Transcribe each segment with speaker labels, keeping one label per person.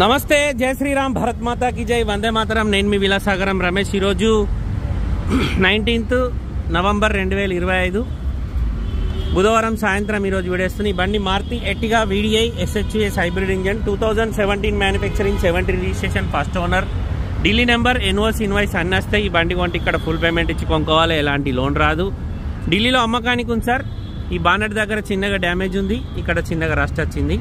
Speaker 1: నమస్తే, జై శ్రీరామ్, భరత్ మాతా की జై, వందే మాతరం. నేను మీ విలాసాగరం రమేష్. ఈరోజు 19th నవంబర్ 2025 బుధవారం సాయంత్రం ఈరోజు వీడేస్తుంది. ఈ బండి Maruti Ertiga VDI SHUS hybrid engine 2017 manufacturing, 70 registration, first owner, Delhi number, NOC invoice అన్నీ వస్తాయి. ఈ బండి కొంటే ఇక్కడ ఫుల్ పేమెంట్ ఇచ్చి కొనుక్కోవాలి, ఎలాంటి లోన్ రాదు. ఢిల్లీలో అమ్మకానికి ఉంది సార్. ఈ బానెట్ దగ్గర చిన్నగా డ్యామేజ్ ఉంది, ఇక్కడ చిన్నగా రస్ట్ వచ్చింది.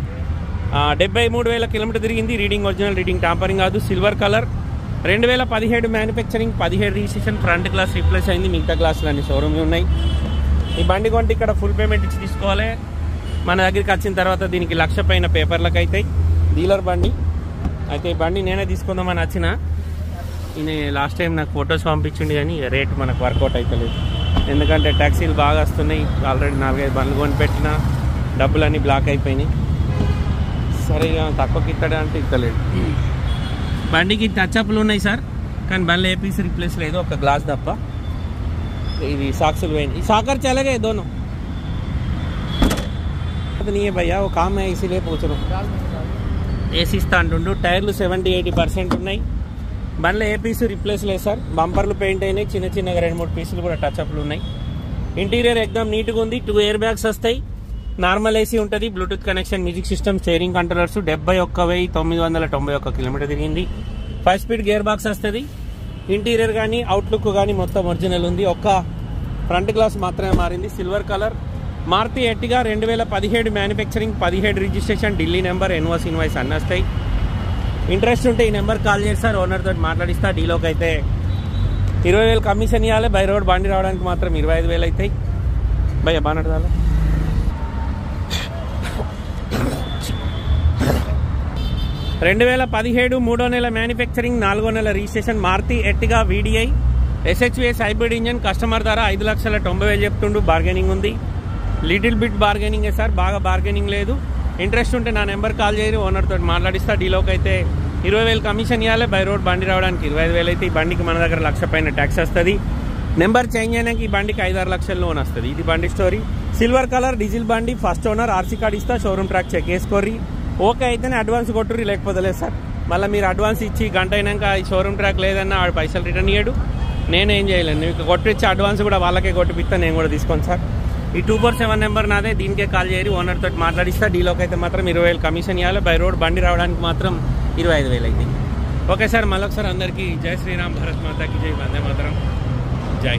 Speaker 1: 73,000 కిలోమీటర్ తిరిగింది. రీడింగ్ ఒరిజినల్, రీడింగ్ టాంపరింగ్ కాదు. Silver colour, 2017 manufacturing, 17 registration, front glass replace అయింది. మిగతా గ్లాసులు అన్ని షోరూమ్లు ఉన్నాయి. ఈ బండి కొంటే ఇక్కడ ఫుల్ పేమెంట్ ఇచ్చి తీసుకోవాలి. మన దగ్గరికి వచ్చిన తర్వాత దీనికి 1,00,000 పైన పేపర్లకు అవుతాయి. డీలర్ బండి అయితే ఈ బండి నేనే తీసుకుందామని వచ్చిన. ఈయన లాస్ట్ టైం నాకు ఫొటోస్ పంపించింది, కానీ రేట్ మనకు వర్కౌట్ అవుతలేదు. ఎందుకంటే ట్యాక్సీలు బాగా వస్తున్నాయి. ఆల్రెడీ 4-5 బండ్లు కొని పెట్టిన, డబ్బులన్నీ బ్లాక్ అయిపోయినాయి. సరే తక్కువకి ఇస్తాడే అంటే ఇస్తలేడు. బండికి టచ్అప్లు ఉన్నాయి సార్, కానీ బండ్లు ఏ పీస్ రిప్లేస్ లేదు, ఒక గ్లాస్ తప్ప. ఇది సాక్సులు పోయింది. ఈ సాకర్ చలగే దోనో नहीं भैया, वो काम है इसीलिए पूछ रहा हूँ. ఏసీ ఇస్తా అంటుండు. టైర్లు 70-80% ఉన్నాయి. బండ్లో ఏ పీసు రిప్లేస్ లేదు సార్. బంపర్లు పెయింట్ అయినాయి, చిన్న చిన్నగా 2-3 పీసులు కూడా టచ్అప్లు ఉన్నాయి. ఇంటీరియర్ ఎక్దమ్ నీట్గా ఉంది. 2 ఎయిర్ బ్యాగ్స్ వస్తాయి. నార్మల్ ఏసీ ఉంటుంది, Bluetooth connection, music system, steering controllers. 71,991 kilometre తిరిగింది. 5 స్పీడ్ గేర్ బాక్స్ వస్తుంది. ఇంటీరియర్ కానీ అవుట్లుక్ కానీ మొత్తం ఒరిజినల్ ఉంది. ఒక్క ఫ్రంట్ గ్లాస్ మాత్రమే మారింది. Silver colour, Maruti Ertiga 2017 manufacturing, 17 registration, Delhi number, NOC invoice అన్నీ వస్తాయి. ఇంట్రెస్ట్ ఉంటే ఈ నెంబర్ కాల్ చేస్తారు, ఓనర్ తోటి మాట్లాడిస్తా. డీలోకి అయితే 20,000 కమిషన్ ఇవ్వాలి. బై రోడ్ బండి రావడానికి మాత్రం 25,000 అవుతాయి. భయ్య బాగా నడదాలి. 2017 3వ నెల మ్యానుఫ్యాక్చరింగ్, 4వ నెల registration, Maruti Ertiga VDI SHUS hybrid engine. Customer ధర 5,90,000 చెప్తుండు. బార్గెనింగ్ ఉంది, లిటిల్ బిట్ బార్గెనింగ్ సార్, బాగా బార్గెనింగ్ లేదు. ఇంట్రెస్ట్ ఉంటే నా నెంబర్ కాల్ చేయరు, ఓనర్ తోటి మాట్లాడిస్తా. డీలోకి అయితే 20,000 కమిషన్ ఇవ్వాలి. బై రోడ్ బండి రావడానికి 25,000 అయితే. ఈ బండికి మన దగ్గర 1,00,000 పైన ట్యాక్స్ వస్తుంది. నెంబర్ చేంజ్ అయినాక ఈ బండికి 5-6 లక్షల లోన్ వస్తుంది. ఇది బండి స్టోరీ. సిల్వర్ కలర్, డీజిల్ బండి, ఫస్ట్ ఓనర్, RC కార్డ్ ఇస్తా. షోరూమ్ ట్రాక్ చెక్ చేసుకోర్రి. ఓకే అయితేనే అడ్వాన్స్ కొట్టుర్రి, లేకపోతే లేదు సార్. మళ్ళీ మీరు అడ్వాన్స్ ఇచ్చి గంట అయినాక ఈ షోరూమ్ ట్రాక్ లేదన్నా ఆడు పైసలు రిటర్న్ ఇయ్యడు. నేనేం చేయలేను. మీకు కొట్టించి అడ్వాన్స్ కూడా వాళ్ళకే కొట్టిపిస్తా, నేను కూడా తీసుకోను సార్. ఈ 247 నెంబర్ నాదే, దీనికే కాల్ చేయరు, ఓనర్ తోటి మాట్లాడిస్తా. డీలోకి అయితే మాత్రం 20,000 కమిషన్ ఇవ్వాలి. బై రోడ్ బండి రావడానికి మాత్రం 25,000 అయింది. ఓకే సార్, మళ్ళొకసారి అందరికీ జై శ్రీరామ్, భారత్ మాతాకి జై, వందే మాతరం, జై.